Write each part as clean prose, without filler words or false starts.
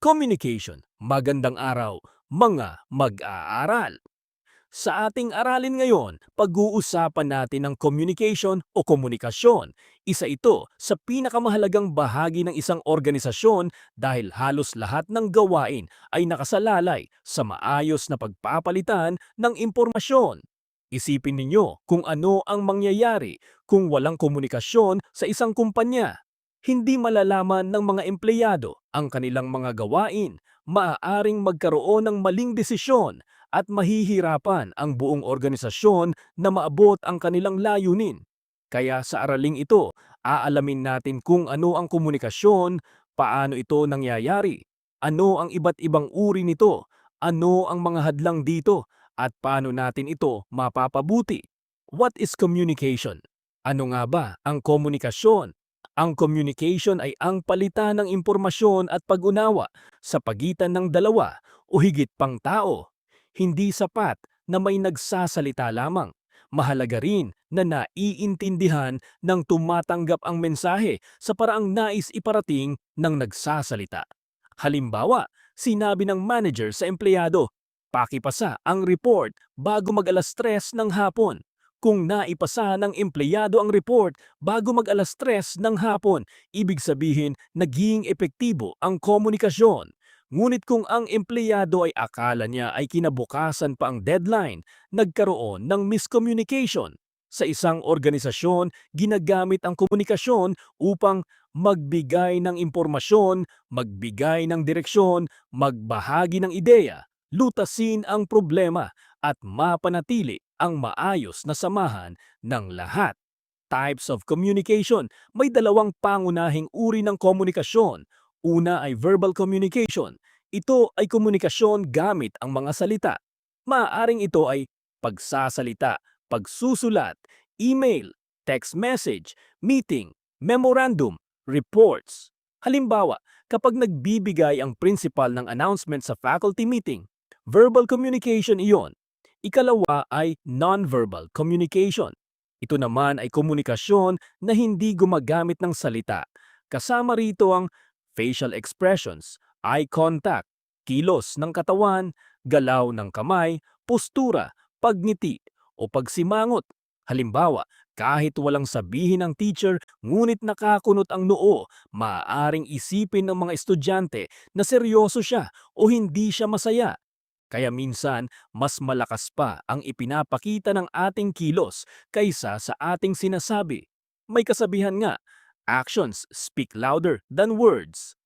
Communication. Magandang araw, mga mag-aaral. Sa ating aralin ngayon, pag-uusapan natin ang communication o komunikasyon. Isa ito sa pinakamahalagang bahagi ng isang organisasyon dahil halos lahat ng gawain ay nakasalalay sa maayos na pagpapalitan ng impormasyon. Isipin ninyo kung ano ang mangyayari kung walang komunikasyon sa isang kumpanya. Hindi malalaman ng mga empleyado ang kanilang mga gawain, maaaring magkaroon ng maling desisyon at mahihirapan ang buong organisasyon na maabot ang kanilang layunin. Kaya sa araling ito, aalamin natin kung ano ang komunikasyon, paano ito nangyayari, ano ang iba't ibang uri nito, ano ang mga hadlang dito, at paano natin ito mapapabuti. What is communication? Ano nga ba ang komunikasyon? Ang communication ay ang palitan ng impormasyon at pag-unawa sa pagitan ng dalawa o higit pang tao. Hindi sapat na may nagsasalita lamang. Mahalaga rin na naiintindihan ng tumatanggap ang mensahe sa paraang nais iparating ng nagsasalita. Halimbawa, sinabi ng manager sa empleyado, "Pakipasa ang report bago mag-alas 3 ng hapon." Kung naipasa ng empleyado ang report bago mag-alas 3 ng hapon, ibig sabihin naging epektibo ang komunikasyon. Ngunit kung ang empleyado ay akala niya ay kinabukasan pa ang deadline, nagkaroon ng miscommunication. Sa isang organisasyon, ginagamit ang komunikasyon upang magbigay ng impormasyon, magbigay ng direksyon, magbahagi ng ideya, lutasin ang problema, at mapanatili ang maayos na samahan ng lahat. Types of communication. May dalawang pangunahing uri ng komunikasyon. Una ay verbal communication. Ito ay komunikasyon gamit ang mga salita. Maaaring ito ay pagsasalita, pagsusulat, email, text message, meeting, memorandum, reports. Halimbawa, kapag nagbibigay ang principal ng announcement sa faculty meeting, verbal communication iyon. Ikalawa ay non-verbal communication. Ito naman ay komunikasyon na hindi gumagamit ng salita. Kasama rito ang facial expressions, eye contact, kilos ng katawan, galaw ng kamay, postura, pagngiti, o pagsimangot. Halimbawa, kahit walang sabihin ng teacher ngunit nakakunot ang noo, maaaring isipin ng mga estudyante na seryoso siya o hindi siya masaya. Kaya minsan, mas malakas pa ang ipinapakita ng ating kilos kaysa sa ating sinasabi. May kasabihan nga, actions speak louder than words.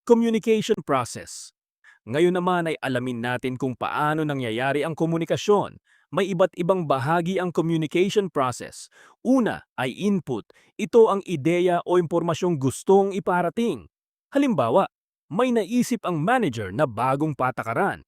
Communication process. Ngayon naman ay alamin natin kung paano nangyayari ang komunikasyon. May iba't ibang bahagi ang communication process. Una ay input. Ito ang ideya o impormasyong gustong iparating. Halimbawa, may naisip ang manager na bagong patakaran.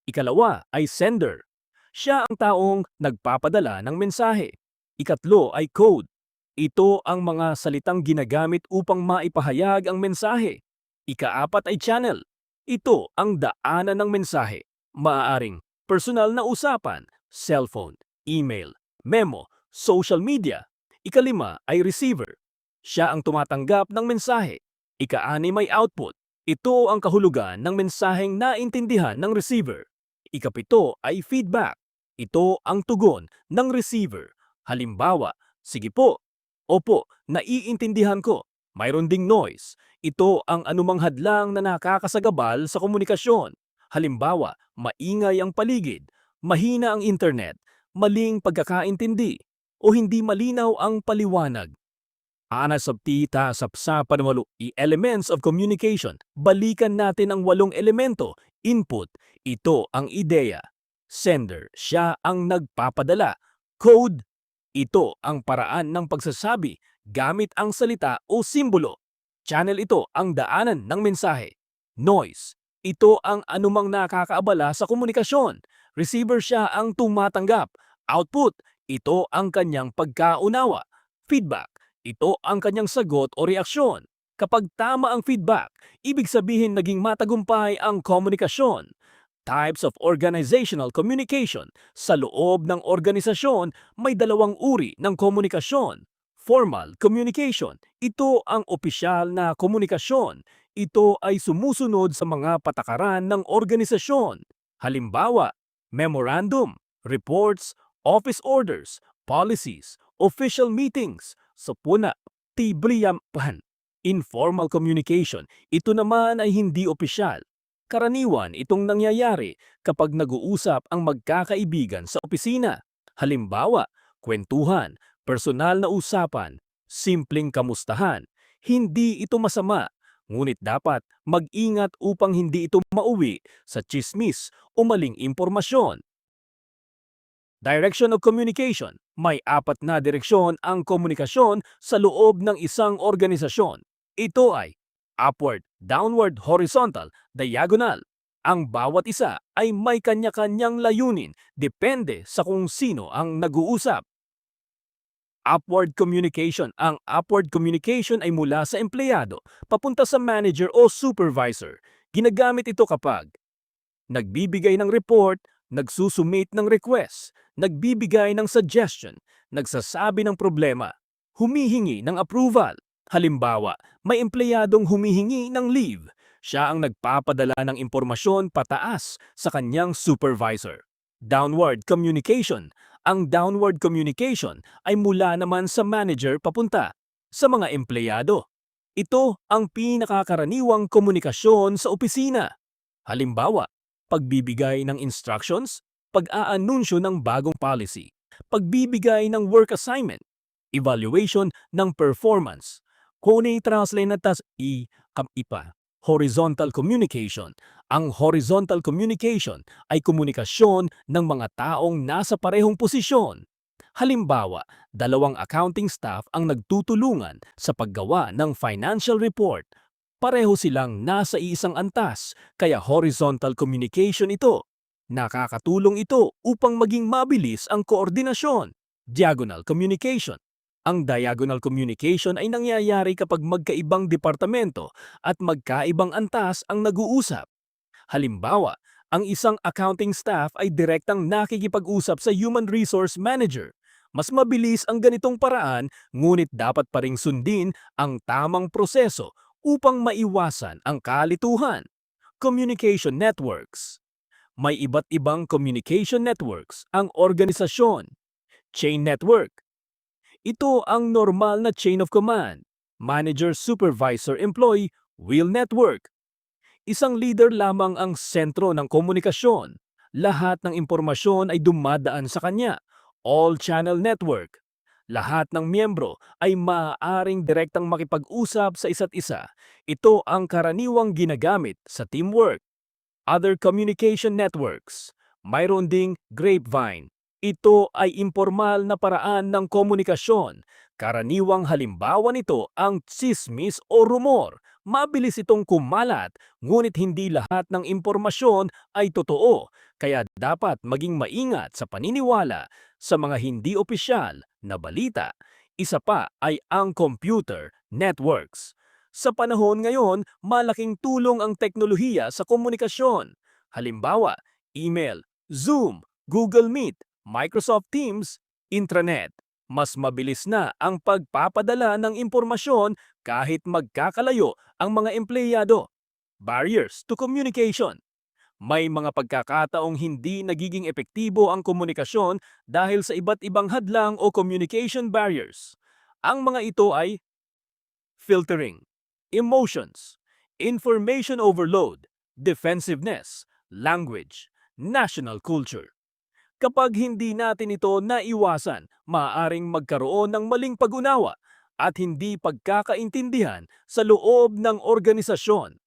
Ikalawa ay sender. Siya ang taong nagpapadala ng mensahe. Ikatlo ay code. Ito ang mga salitang ginagamit upang maipahayag ang mensahe. Ikaapat ay channel. Ito ang daanan ng mensahe. Maaaring personal na usapan, cellphone, email, memo, social media. Ikalima ay receiver. Siya ang tumatanggap ng mensahe. Ika-anim ay output. Ito ang kahulugan ng mensaheng naintindihan ng receiver. Ikapito ay feedback. Ito ang tugon ng receiver. Halimbawa, "Sige po, opo, naiintindihan ko." Mayroon ding noise. Ito ang anumang hadlang na nakakasagabal sa komunikasyon. Halimbawa, maingay ang paligid, mahina ang internet, maling pagkakaintindi, o hindi malinaw ang paliwanag. Anasabtita sapsa panwalu elements of communication. Balikan natin ang 8 elemento. Input, ito ang ideya. Sender, siya ang nagpapadala. Code, ito ang paraan ng pagsasabi gamit ang salita o simbolo. Channel, ito ang daanan ng mensahe. Noise, ito ang anumang nakakaabala sa komunikasyon. Receiver, siya ang tumatanggap. Output, ito ang kanyang pagkaunawa. Feedback, ito ang kanyang sagot o reaksyon. Kapag tama ang feedback, ibig sabihin naging matagumpay ang komunikasyon. Types of organizational communication. Sa loob ng organisasyon, may dalawang uri ng komunikasyon. Formal communication. Ito ang opisyal na komunikasyon. ito ay sumusunod sa mga patakaran ng organisasyon. Halimbawa, memorandum, reports, office orders, policies, official meetings, sapuna, tibriyampahan. Informal communication, ito naman ay hindi opisyal. Karaniwan itong nangyayari kapag nag-uusap ang magkakaibigan sa opisina. Halimbawa, kwentuhan, personal na usapan, simpleng kamustahan. Hindi ito masama, ngunit dapat mag-ingat upang hindi ito mauwi sa tsismis o maling impormasyon. Direction of communication. May apat na direksyon ang komunikasyon sa loob ng isang organisasyon. Ito ay upward, downward, horizontal, diagonal. Ang bawat isa ay may kanya-kanyang layunin depende sa kung sino ang nag-uusap. Upward communication. Ang upward communication ay mula sa empleyado papunta sa manager o supervisor. Ginagamit ito kapag nagbibigay ng report, nagsusumit ng request, nagbibigay ng suggestion, nagsasabi ng problema, humihingi ng approval. Halimbawa, may empleyadong humihingi ng leave. Siya ang nagpapadala ng impormasyon pataas sa kanyang supervisor. Downward communication. Ang downward communication ay mula naman sa manager papunta sa mga empleyado. Ito ang pinakakaraniwang komunikasyon sa opisina. Halimbawa, pagbibigay ng instructions, pag-aanunsyo ng bagong policy, pagbibigay ng work assignment, evaluation ng performance, kung translate na tas ipa. Horizontal communication. Ang horizontal communication ay komunikasyon ng mga taong nasa parehong posisyon. Halimbawa, dalawang accounting staff ang nagtutulungan sa paggawa ng financial report. Pareho silang nasa iisang antas, kaya horizontal communication ito. Nakakatulong ito upang maging mabilis ang koordinasyon. Diagonal communication. Ang diagonal communication ay nangyayari kapag magkaibang departamento at magkaibang antas ang nag-uusap. Halimbawa, ang isang accounting staff ay direktang nakikipag-usap sa human resource manager. Mas mabilis ang ganitong paraan, ngunit dapat pa ring sundin ang tamang proseso upang maiwasan ang kalituhan. Communication networks. May iba't ibang communication networks ang organisasyon. Chain network. Ito ang normal na chain of command. Manager, supervisor, employee, wheel network. Isang leader lamang ang sentro ng komunikasyon. Lahat ng impormasyon ay dumadaan sa kanya. All-channel network. Lahat ng miyembro ay maaaring direktang makipag-usap sa isa't isa. Ito ang karaniwang ginagamit sa teamwork. Other communication networks. Mayroon ding grapevine. Ito ay impormal na paraan ng komunikasyon. Karaniwang halimbawa nito ang tsismis o rumor. Mabilis itong kumalat, ngunit hindi lahat ng impormasyon ay totoo, kaya dapat maging maingat sa paniniwala sa mga hindi opisyal na balita. Isa pa ay ang computer networks. Sa panahon ngayon, malaking tulong ang teknolohiya sa komunikasyon. Halimbawa, email, Zoom, Google Meet, Microsoft Teams, intranet. Mas mabilis na ang pagpapadala ng impormasyon kahit magkakalayo ang mga empleyado. Barriers to communication. May mga pagkakataong hindi nagiging epektibo ang komunikasyon dahil sa iba't ibang hadlang o communication barriers. Ang mga ito ay filtering, emotions, information overload, defensiveness, language, national culture. Kapag hindi natin ito naiwasan, maaaring magkaroon ng maling pag-unawa at hindi pagkakaintindihan sa loob ng organisasyon.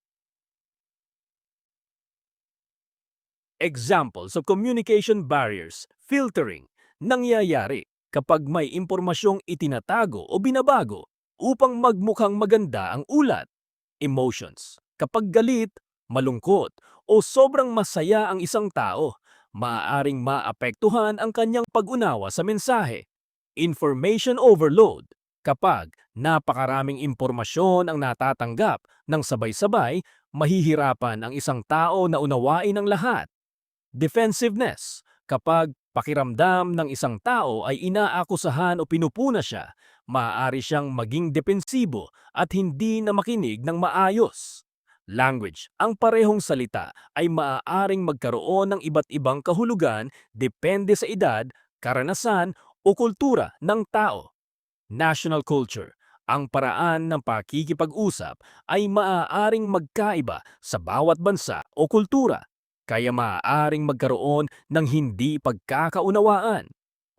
Examples of communication barriers, filtering, nangyayari kapag may impormasyong itinatago o binabago upang magmukhang maganda ang ulat. Emotions, kapag galit, malungkot o sobrang masaya ang isang tao, maaaring maapektuhan ang kanyang pag-unawa sa mensahe. Information overload, kapag napakaraming impormasyon ang natatanggap ng sabay-sabay, mahihirapan ang isang tao na unawain ang lahat. Defensiveness, kapag pakiramdam ng isang tao ay inaakusahan o pinupuna siya, maaari siyang maging depensibo at hindi na makinig ng maayos. language. Ang parehong salita ay maaaring magkaroon ng iba't ibang kahulugan depende sa edad, karanasan o kultura ng tao. National culture. Ang paraan ng pakikipag-usap ay maaaring magkaiba sa bawat bansa o kultura, kaya maaaring magkaroon ng hindi pagkakaunawaan.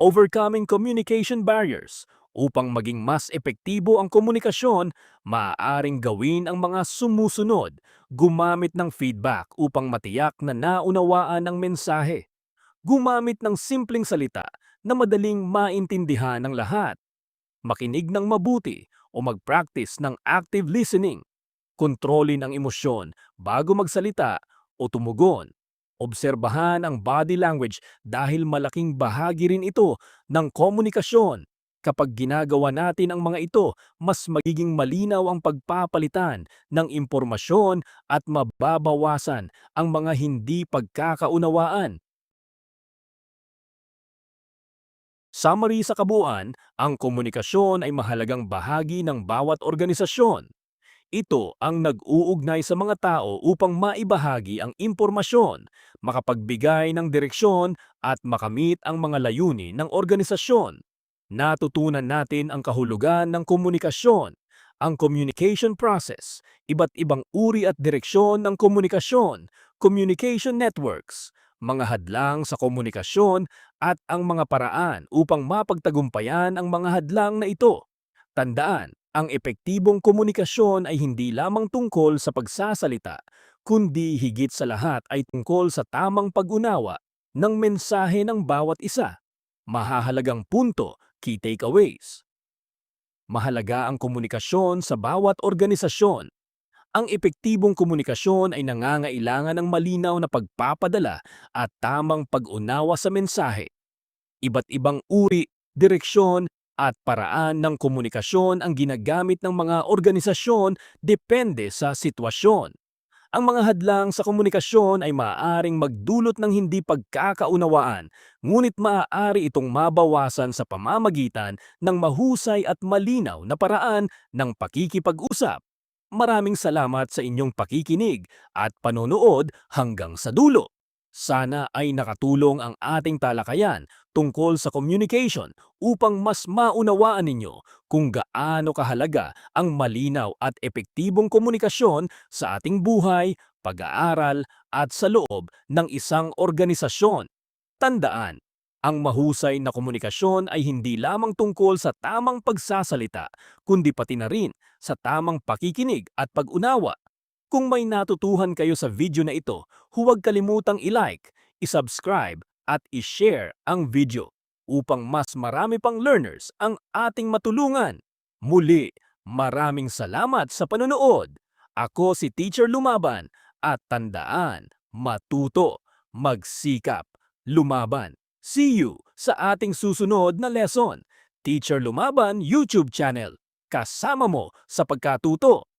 Overcoming communication barriers. Upang maging mas epektibo ang komunikasyon, maaaring gawin ang mga sumusunod, gumamit ng feedback upang matiyak na naunawaan ang mensahe. Gumamit ng simpleng salita na madaling maintindihan ng lahat. Makinig ng mabuti o mag-practice ng active listening. Kontrolin ang emosyon bago magsalita o tumugon. Obserbahan ang body language dahil malaking bahagi rin ito ng komunikasyon. Kapag ginagawa natin ang mga ito, mas magiging malinaw ang pagpapalitan ng impormasyon at mababawasan ang mga hindi pagkakaunawaan. Summary sa kabuuan, ang komunikasyon ay mahalagang bahagi ng bawat organisasyon. Ito ang nag-uugnay sa mga tao upang maibahagi ang impormasyon, makapagbigay ng direksyon at makamit ang mga layunin ng organisasyon. Natutunan natin ang kahulugan ng komunikasyon, ang communication process, iba't ibang uri at direksyon ng komunikasyon, communication networks, mga hadlang sa komunikasyon at ang mga paraan upang mapagtagumpayan ang mga hadlang na ito. Tandaan, ang epektibong komunikasyon ay hindi lamang tungkol sa pagsasalita, kundi higit sa lahat ay tungkol sa tamang pag-unawa ng mensahe ng bawat isa. Mahahalagang punto, key takeaways. Mahalaga ang komunikasyon sa bawat organisasyon. Ang epektibong komunikasyon ay nangangailangan ng malinaw na pagpapadala at tamang pag-unawa sa mensahe. Iba't ibang uri, direksyon, at paraan ng komunikasyon ang ginagamit ng mga organisasyon depende sa sitwasyon. Ang mga hadlang sa komunikasyon ay maaaring magdulot ng hindi pagkakaunawaan, ngunit maaari itong mabawasan sa pamamagitan ng mahusay at malinaw na paraan ng pakikipag-usap. Maraming salamat sa inyong pakikinig at panonood hanggang sa dulo. Sana ay nakatulong ang ating talakayan tungkol sa communication upang mas maunawaan ninyo kung gaano kahalaga ang malinaw at epektibong komunikasyon sa ating buhay, pag-aaral at sa loob ng isang organisasyon. Tandaan, ang mahusay na komunikasyon ay hindi lamang tungkol sa tamang pagsasalita, kundi pati na rin sa tamang pakikinig at pag-unawa. Kung may natutuhan kayo sa video na ito, huwag kalimutang i-like, i-subscribe at i-share ang video upang mas marami pang learners ang ating matulungan. Muli, maraming salamat sa panonood. Ako si Teacher Lumaban at tandaan, matuto, magsikap, lumaban. See you sa ating susunod na lesson. Teacher Lumaban YouTube channel. Kasama mo sa pagkatuto.